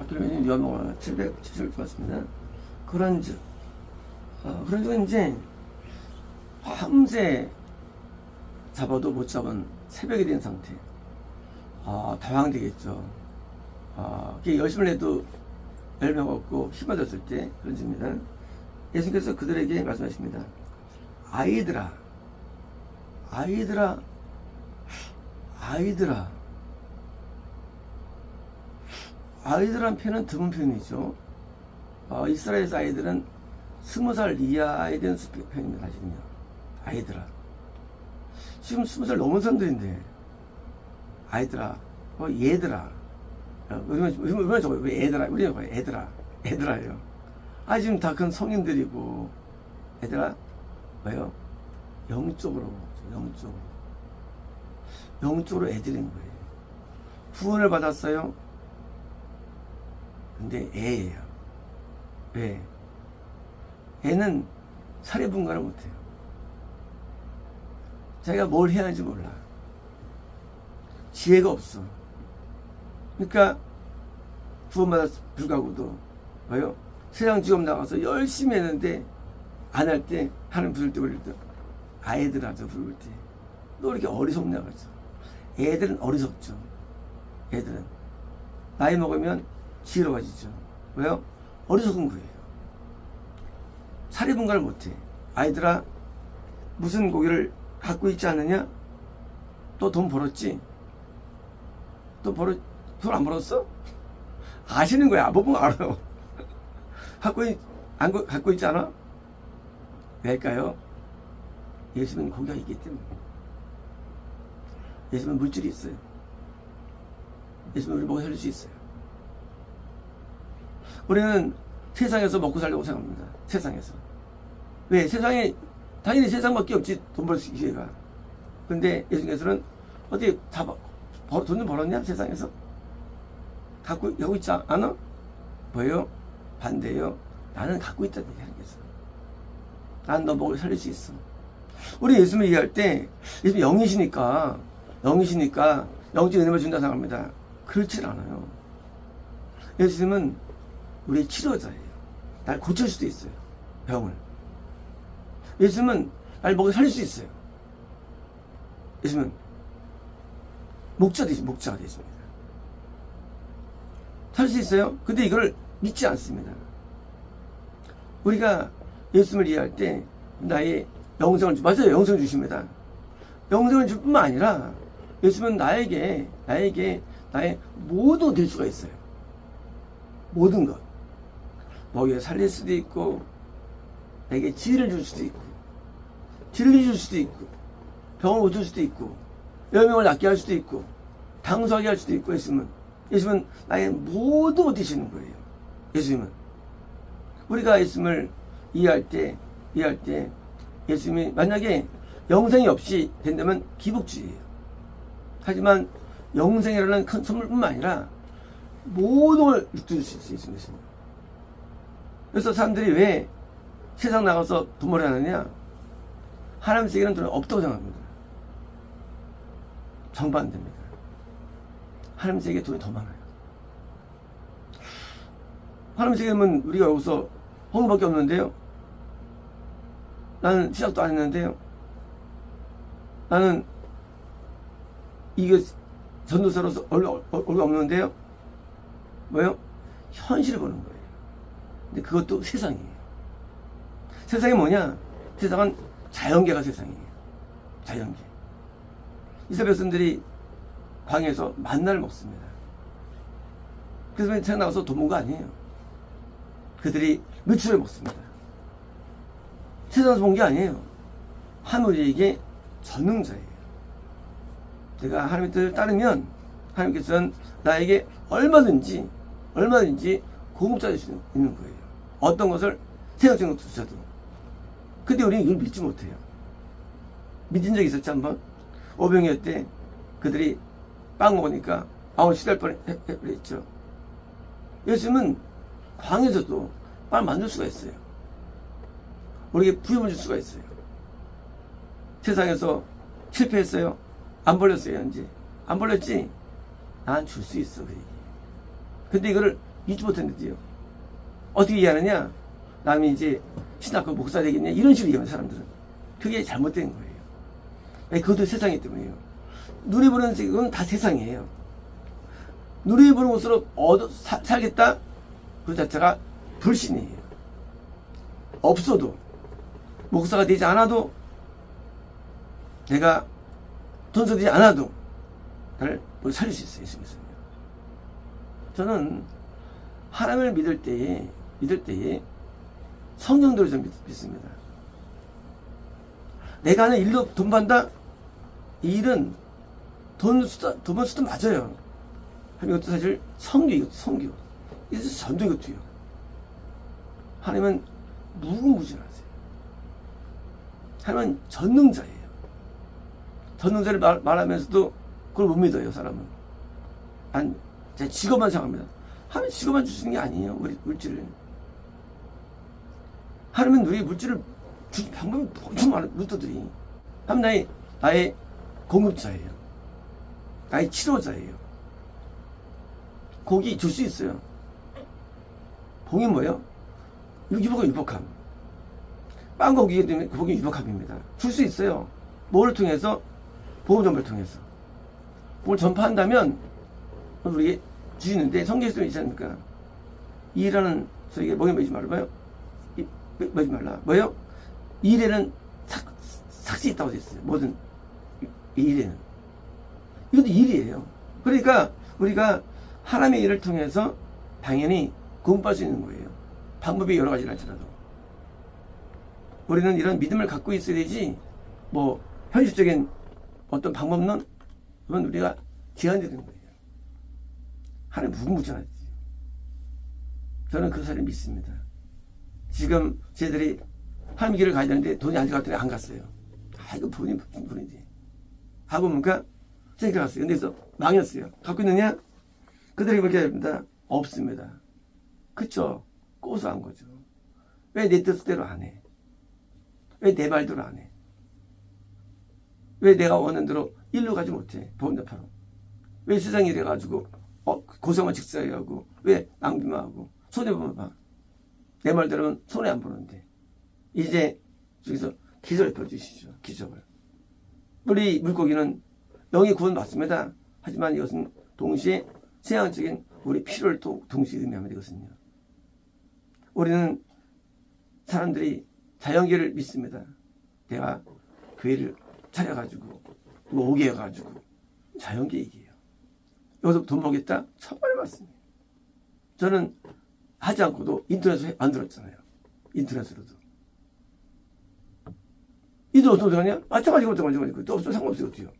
박길면이 유아명화 770을 좋았습니다. 그런즉 그런즉 이제 밤새 잡아도 못 잡은 새벽이 된 상태. 당황되겠죠. 열심을 해도 열매가 없고 힘이 었을 때 그런 집입니다. 예수님께서 그들에게 말씀하십니다. 아이들아, 아이들아, 아이들아. 아이들한 표현은 드문 표현이죠. 이스라엘에서 아이들은 20살 이하에 대한 표현입니다. 사실은요. 아이들아. 지금 20살 넘은 사람들인데 아이들아, 얘들아. 우리만 저거 왜 애들아? 우리는 왜 애들아? 애들아예요. 지금 다 큰 성인들이고 애들아 뭐요? 영적으로 영적으로 애들인 거예요. 구원을 받았어요. 근데 애예요. 왜? 애는 사례 분간을 못해요. 자기가 뭘 해야 하는지 몰라. 지혜가 없어. 그러니까 구원받았 불구하고도 뭐요? 세상 직업 나가서 열심히 했는데 안 할 때 하는 부를 때 우리도 아이들아 저 부를 때 너 이렇게 어리석냐 그러죠. 애들은 어리석죠. 애들은 나이 먹으면 지혜로워지죠. 왜요? 어리석은 거예요. 사리 분간을 못해. 아이들아 무슨 고기를 갖고 있지 않느냐? 또 돈 벌었지? 돈 안 벌었어? 아시는 거야. 못 보면 알아요. 갖고 있지 않아? 왜일까요? 예수는 고기가 있기 때문에. 예수는 물질이 있어요. 예수는 우리 먹어 살릴 수 있어요. 우리는 세상에서 먹고 살려고 생각합니다. 세상에서. 왜? 세상에 당연히 세상밖에 없지 돈 벌 수 기회가. 근데 예수님께서는 어떻게 돈 좀 벌었냐? 세상에서? 갖고 있지 않아? 뭐예요? 반대예요. 나는 갖고 있다는 얘기하는 거죠. 난 너 먹을 살릴 수 있어. 우리 예수님을 이해할 때 예수님 영이시니까 영적 은혜를 준다 생각합니다. 그렇지 않아요. 예수님은 우리의 치료자예요. 날 고칠 수도 있어요. 병을. 예수님은 날 먹여 살릴 수 있어요. 예수님은 목자가 되십니다. 살 수 있어요? 근데 이걸 믿지 않습니다. 우리가 예수님을 이해할 때 나의 영생을 맞아요. 영생을 주십니다. 영생을 줄 뿐만 아니라 예수님은 나에게 나의 모두 될 수가 있어요. 모든 것. 먹여 살릴 수도 있고 내게 지혜를 줄 수도 있고 진리 줄 수도 있고 병을 고칠 수도 있고 여명을 낫게 할 수도 있고 당소하게 할 수도 있고 예수님은 나의 모두 되시는 거예요. 예수님은 우리가 예수님을 이해할 때 예수님이 만약에 영생이 없이 된다면 기복주의예요. 하지만 영생이라는 큰 선물뿐만 아니라 모든 걸 줄 수 있습니다. 그래서 사람들이 왜 세상 나가서 돈 벌이 하느냐? 하나님 세계는 돈이 없다고 생각합니다. 정반대입니다. 하나님 세계에 돈이 더 많아요. 하나님 세계는 우리가 여기서 헌금밖에 없는데요. 나는 시작도 안 했는데요. 나는 이게 전도사로서 얼굴 없는데요. 뭐요? 현실을 보는 거예요. 근데 그것도 세상이에요. 세상이 뭐냐? 세상은 자연계가 세상이에요. 자연계. 이스라엘 백성들이 광야에서 만나를 먹습니다. 그래서 세상 나가서 돈 번 거 아니에요. 그들이 며칠을 먹습니다. 세상에서 본 게 아니에요. 하늘에게 전능자예요. 내가 하나님의 뜻을 따르면 하나님께서는 나에게 얼마든지 공급자 될 수 있는 거예요. 어떤 것을 세상적인 것조차도. 근데 우리는 이걸 믿지 못해요. 믿은 적 있었지 한번? 오병이어 때 그들이 빵 먹으니까 시달 뻔했죠. 예수님은 광야에서도 빵을 만들 수가 있어요. 우리에게 부여을 줄 수가 있어요. 세상에서 실패했어요? 안 벌렸어요, 현재? 안 벌렸지? 난 줄 수 있어, 그 얘기. 근데 이거를 믿지 못했는데요. 어떻게 이해하느냐? 남이 이제 신학교 목사 되겠냐? 이런 식으로 이해하는 사람들은. 그게 잘못된 거예요. 아니, 그것도 세상이기 때문이에요. 눈에 보는 건 다 세상이에요. 눈에 보는 것으로 살겠다? 그 자체가 불신이에요. 없어도, 목사가 되지 않아도, 내가 돈사 되지 않아도, 나를 살릴 수 있어요. 예수님께서. 저는 하나님을 믿을 때에 성경대로 좀 믿습니다. 내가 하는 일로 돈 번다? 이 일은 돈 수도 맞아요. 하나님 이것도 사실 성교. 이것도 전도 이것도요. 하나님은 무궁무진하세요. 하나님은 전능자예요. 전능자를 말하면서도 그걸 못 믿어요, 사람은. 제 직업만 생각합니다. 하나님 직업만 주시는 게 아니에요, 우리 물질을. 하나님은 우리 물질을 주신 방법이 엄청 많은 루터들이. 하나님 나의 공급자예요. 나의 치료자예요. 고기 줄 수 있어요. 봉이 뭐예요? 유복함. 빵 고기기 때문에 그 복이 유복함입니다. 줄 수 있어요. 뭐를 통해서? 복음 전파를 통해서. 복음을 전파한다면 우리에게 주시는데 성경에서 있지 않습니까? 일하는 소리에 목에 매지 말아봐요. 매지 말라. 뭐예요? 일에는 삭시 있다고 되어 있어요. 뭐든 일에는. 이것도 일이에요. 그러니까 우리가 하나님의 일을 통해서 당연히 구원받을 수 있는 거예요. 방법이 여러 가지를 할지라도. 우리는 이런 믿음을 갖고 있어야 되지, 뭐 현실적인 어떤 방법론 그건 우리가 제한되는 거예요. 하나님 무궁무진하지. 저는 그 사람을 믿습니다. 지금 쟤들이 하나님 길을 가야 되는데 돈이 안 들어갔더니 안 갔어요. 이거 분인데 하고 보니까 쟤들 갔어요. 근데 그래서 망했어요. 갖고 있느냐? 그들에게 그렇게 됩니다. 없습니다. 그쵸? 고소한 거죠. 왜 내 뜻대로 안 해? 왜 내 말대로 안 해? 왜 내가 원하는 대로 일로 가지 못해? 보험자파로. 왜 세상이 이래가지고 고생만 직사해 하고, 왜 낭비만 하고, 손해보면 봐. 내 말대로는 손해 안 보는데. 이제 저기서 기적을 펴주시죠. 기적을. 우리 물고기는 영이 구원 받습니다. 하지만 이것은 동시에 세상적인 우리 필요를 또 동시에 의미하면 되거든요. 우리는 사람들이 자연계를 믿습니다. 내가 교회를 차려가지고 오게 해가지고 자연계 얘기예요. 여기서 돈 벌겠다? 천발 맞습니다. 저는 하지 않고도 인터넷으로 만들었잖아요. 인터넷으로도. 이들 어떤 생각하냐? 마찬가지고 또 없으면 상관없어요. 어때요?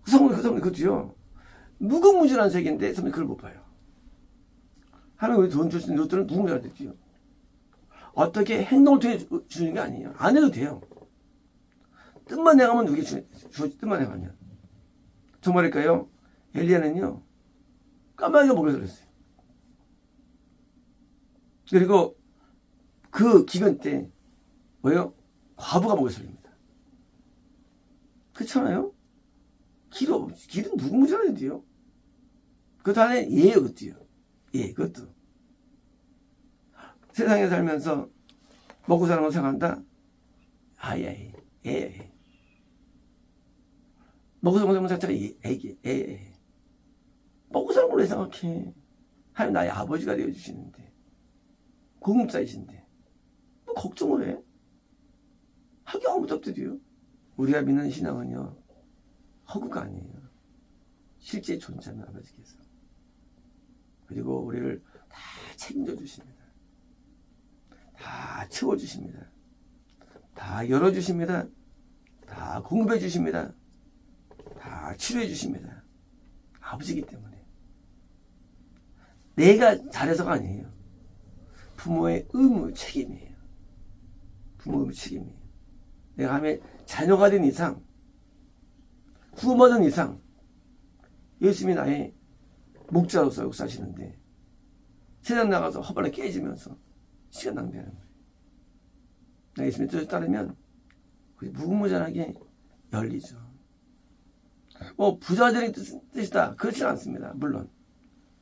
그 상관없어요. 그것도요. 무궁무진한 세계인데 사람들이 그걸 못 봐요. 하나님 우리 돈 줄 수 있는 것들은 무궁무진한 됐지요. 어떻게 행동을 통해 주는 게 아니에요. 안 해도 돼요. 뜻만 내가면 누게 뜻만 내가면. 정말일까요? 엘리야는요, 까마귀가 목에 들었어요. 그리고 그 기근 때, 뭐예요? 과부가 목에 설립니다. 그렇잖아요? 길은 무궁무진해야 돼요. 그 다음에 예요, 그것도요. 예, 그것도. 세상에 살면서 먹고 사는 거 생각한다? 예. 먹고 사는 거 자체가 예. 먹고 사는 걸로 왜 생각해? 하나님 나의 아버지가 되어주시는데, 공급자이신데, 뭐 걱정을 해? 하기 아무도 없더디요. 우리가 믿는 신앙은요, 허구가 아니에요. 실제 존재하는 아버지께서. 그리고 우리를 다 책임져 주십니다. 다 채워주십니다. 다 열어주십니다. 다 공급해 주십니다. 다 치료해 주십니다. 아버지이기 때문에. 내가 잘해서가 아니에요. 부모의 의무, 책임이에요. 부모의 의무, 책임이에요. 내가 하면 자녀가 된 이상, 구원받은 이상, 예수님이 나의 목자로서 역사하시는데, 세상 나가서 허벌에 깨지면서 시간 낭비하는 거예요. 나 예수님의 뜻에 따르면 무궁무진하게 열리죠. 뭐 부자 되는 뜻이다. 그렇지는 않습니다. 물론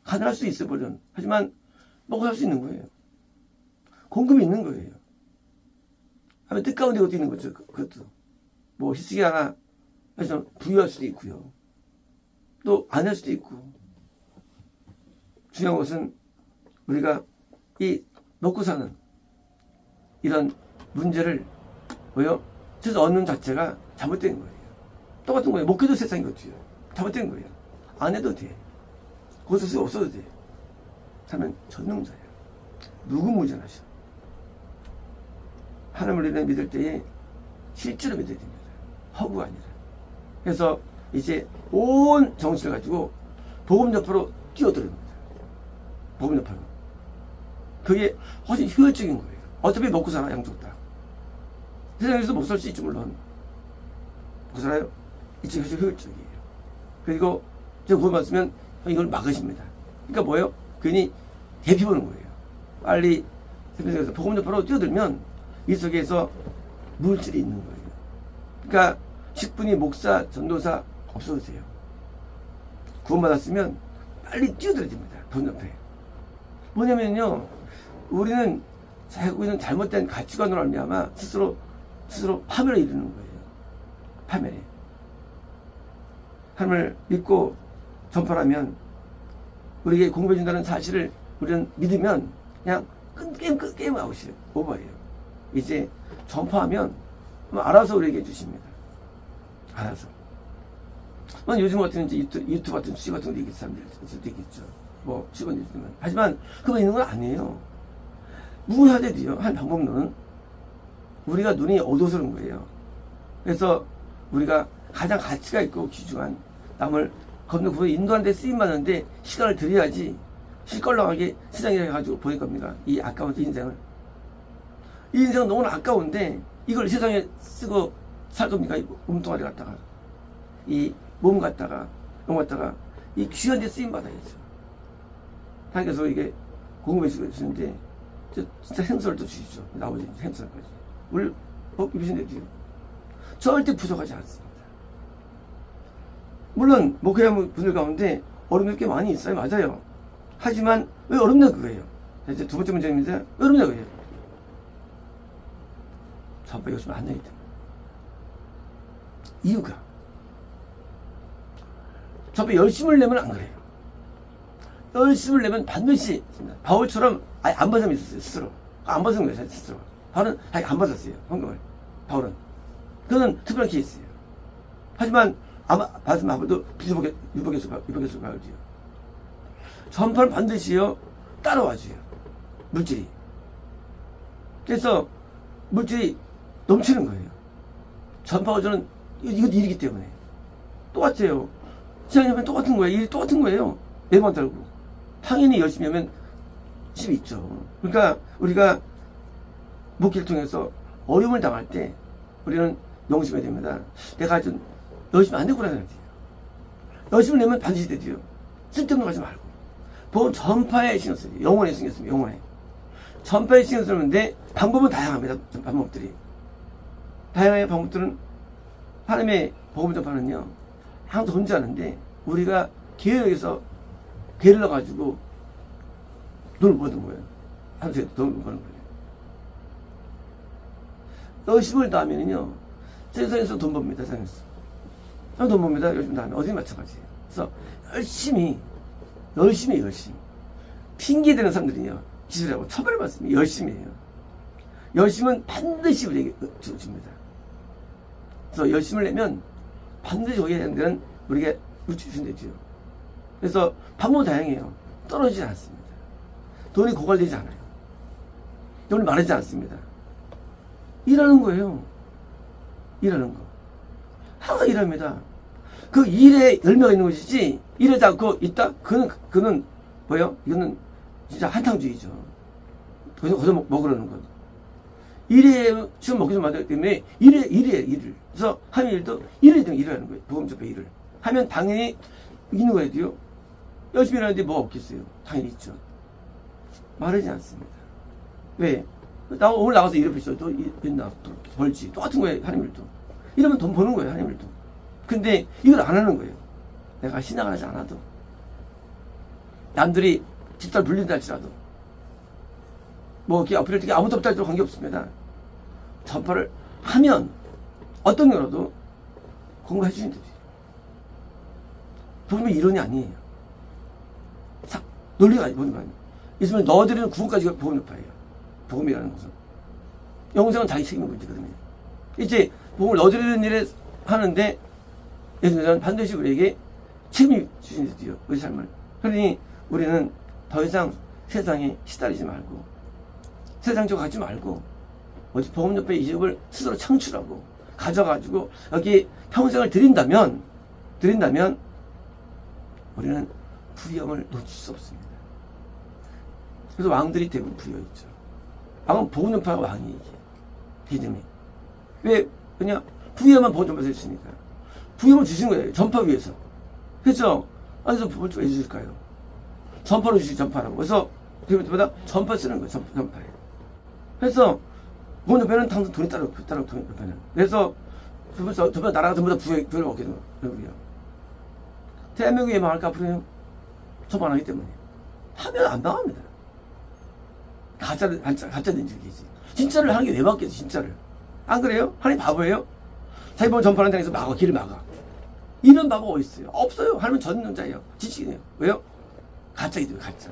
가능할 수 있어요, 물론. 하지만 먹고 살 수 있는 거예요. 공급이 있는 거예요. 하면 뜻 가운데 것도 있는 거죠. 그것도. 뭐 희숙이 하나 해서 부유할 수도 있고요. 또 안 할 수도 있고. 중요한 것은 우리가 이 먹고 사는 이런 문제를 뭐요? 그래서 얻는 자체가 잘못된 거예요. 똑같은 거예요. 목회도 세상이거든요. 잘못된 거예요. 안 해도 돼. 거기서 쓰고 없어도 돼. 하면 전능자예요. 무궁무진하셔. 하나님을 우리는 믿을 때에 실제로 믿어야 됩니다. 허구가 아니라. 그래서 이제 온 정신을 가지고 복음 전파로 뛰어들습니다. 복음 전파로. 그게 훨씬 효율적인 거예요. 어차피 먹고 살아, 양쪽 다. 세상에서 못 살 수 있지, 물론. 먹고 살아요? 이게 훨씬 효율적이에요. 그리고 제가 그거 봤으면 이걸 막으십니다. 그러니까 뭐예요? 괜히 대피 보는 거예요. 빨리 세상에서 복음 전파로 뛰어들면 이 속에서 물질이 있는 거예요. 그러니까 직분이 목사, 전도사 없어도 돼요. 구원받았으면 빨리 뛰어들어야 됩니다. 돈 옆에. 뭐냐면요, 우리는 살고 있는 잘못된 가치관으로 말미암아 스스로 파멸에 이르는 거예요. 파멸에. 하나님을 믿고 전파하면 우리에게 공부해 준다는 사실을 우리는 믿으면 그냥 게임 아웃이에요. 오버예요. 이제 전파하면 알아서 우리에게 해주십니다. 알아서. 요즘 같은 이제 유튜브 같은 수익 같은 거 있겠죠. 사람들 있겠죠. 뭐 직원들 있으면. 하지만 그거 있는 건 아니에요. 무효화돼도요. 한 방법론은 우리가 눈이 어두워서 그런 거예요. 그래서 우리가 가장 가치가 있고 귀중한 남을 건너고 인도하는 데 쓰임받는데 시간을 들여야지 실걸렁하게 세상에 가지고 보낼 겁니다. 이 아까운 인생을. 이 인생은 너무나 아까운데 이걸 세상에 쓰고 살 겁니까? 이 몸뚱아리 갖다가. 이 몸 갖다가, 용 갖다가 이 귀한 데 쓰임받아야죠. 하나님께서 이게 공급해 주시는데 진짜 생수를 또 주시죠. 나머지 생수까지. 물 입으신데도요. 절대 부족하지 않습니다. 물론 목회하는 분들 가운데 어렵는 게 많이 있어요. 맞아요. 하지만 왜 어렵냐 그거예요. 이제 두 번째 문제입니다. 왜 어렵냐 그거예요. 전파 열심히 안 해야 됩니다. 이유가 전파 열심을 내면 안 그래요. 열심을 내면 반드시 바울처럼 아예 안 받은 사람이 있었어요. 스스로. 안 받은 거예요. 스스로. 바울은 아예 안 받았어요. 헌금을. 바울은. 그거는 특별한 케이스예요. 하지만 아마 받으면 아무도 유복에서 가야지요. 전파는 반드시요 따라와줘요. 물질이. 그래서 물질이 넘치는 거예요. 전파 저는 이거 일이기 때문에 똑같아요. 시장에 하면 똑같은 거예요. 일이 똑같은 거예요. 매번 달고 당연히 열심히 하면 힘이 있죠. 그러니까 우리가 목회를 통해서 어려움을 당할 때 우리는 명심해야 됩니다. 내가 좀 열심히 안 되고 그러는 거예요. 열심히 내면 반드시 되지요. 쓸데없는 거 하지 말고. 보면 전파에 신경 써요. 영혼에 신경 씁니다. 영혼에. 전파에 신경 쓰는데 방법은 다양합니다. 방법들이. 다양한 방법들은 하나님의 복음 전파는요. 항상 존재하는데 우리가 계획에서 게을러 가지고 돈을 버는 거예요. 항상 돈을 버는 거예요. 열심을 다하면은요. 세상에서 돈 법니다. 세상에서. 돈 법니다. 열심히 다하면 어디 마찬가지예요. 그래서 열심히 핑계대는 사람들이요. 기술하고 처벌을 받습니다. 열심히 해요. 열심은 반드시 우리에게 줍니다. 그래서 열심을 내면 반드시 오게 되는 데는 우리에게 주신대지요. 그래서 방법은 다양해요. 떨어지지 않습니다. 돈이 고갈되지 않아요. 돈이 마르지 않습니다. 일하는 거예요. 일하는 거. 항상 일합니다. 그 일에 열매가 있는 것이지 일하지 않고 있다? 그는 뭐예요? 이거는 진짜 한탕주의죠. 거기서 먹으라는 것. 일에 지금 먹기 좀 만들기 때문에 일을. 그래서 하는 일도 일하는 거예요. 보험 접해 일을. 하면 당연히 있는 거예요. 열심히 일하는데 뭐가 없겠어요? 당연히 있죠. 마르지 않습니다. 왜? 오늘 나가서 일을 펼쳐. 또 벌지. 똑같은 거예요. 하나님 일도. 이러면 돈 버는 거예요. 하나님 일도. 근데 이걸 안 하는 거예요. 내가 신앙을 하지 않아도. 남들이 집단 불린다 할지라도 뭐 이렇게 어필할 때 아무도 없다 해도 관계없습니다. 전파를 하면 어떤 경우라도 공부해 주시면 되지. 보면 이론이 아니에요. 논리가 아니에요. 보면 있으면 넣어드리는 구분까지가 보험요파예요. 복음이라는 것은 영생은 자기 책임의 문제거든요. 이제 복음을 넣어드리는 일에 하는데 예수님은 반드시 우리에게 책임이 주신대요. 우리 삶을. 그러니 우리는 더 이상 세상에 시달리지 말고 세상적으로 가지 말고 오직 복음요파의 이 집을 스스로 창출하고 가져가지고 여기 평생을 드린다면 우리는 부귀영을 놓칠 수 없습니다. 그래서 왕들이 대부분 부여있죠. 왕은 복음요파가 왕이에요. 믿음이. 왜? 그냥 부귀영만 복음요파에서 했으니까. 부귀영을 주신 거예요. 전파 위해서. 그렇죠? 그래서 뭘 좀 해주실까요? 전파로 주시 전파라고. 그래서 그때마다 전파 쓰는 거예요. 전파에. 그래서 복음요파는 항상 돈이 따로 복음요파는. 그래서 전부 나라가 전부 다 부여를 얻게 되는 거예요. 대한민국이 망할까 앞으로요? 전파 안 하기 때문에. 하면 안 망합니다. 가짜는 인질이지. 진짜를 하는 게 왜 막겠지, 진짜를. 안 그래요? 하나님 바보예요? 자기 보면 전파하는 데에서 막아, 길을 막아. 이런 바보가 어딨어요? 없어요. 하나님은 전능자예요. 지식이네요. 왜요? 가짜이기 때문에, 가짜.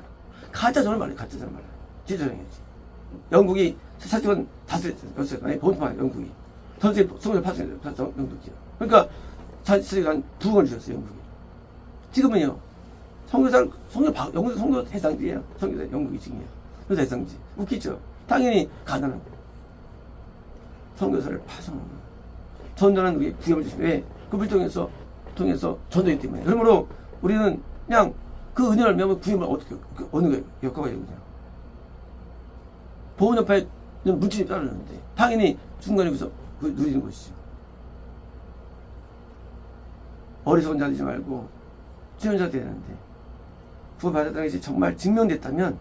가짜 전을 말해요, 가짜 전을 말해요. 진짜 전이지. 영국이 사실은 다스렸어요. 본토만 영국이. 전 세계 성을 파송했어요, 영국이요. 그러니까 자세히 한 부흥을 주셨어요, 영국이. 지금은요, 선교 대상지예요. 선교 영국이 지금이요. 그 대상지. 웃기죠? 당연히 가난하고. 선교사를 파송하는 거예요. 전도는 우리 부여를 주시면 왜? 그 물통에서 전도이기 때문에. 그러므로 우리는 그냥 그 은혜를 알면 부여를 어떻게, 어느 거예요? 역할이에요, 그냥. 보훈협회는 물질이 따르는데, 당연히 중간에 여기서 누리는 것이죠. 어리석은 자 되지 말고, 지원자 되는데, 구원받았다는 것이 정말 증명됐다면,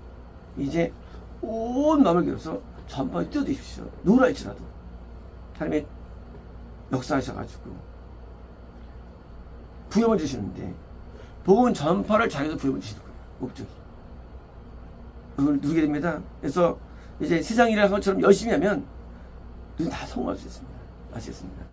이제 온 마음을 기울여서 전파에 뛰어드십시오. 누구라 할지라도. 하나님의 역사하셔가지고, 부여을 주시는데, 복음 전파를 잘해서 부여을 주시는 거예요. 목적이. 그걸 누리게 됩니다. 그래서 이제 세상 일을 한 것처럼 열심히 하면, 누군 다 성공할 수 있습니다. 아시겠습니다.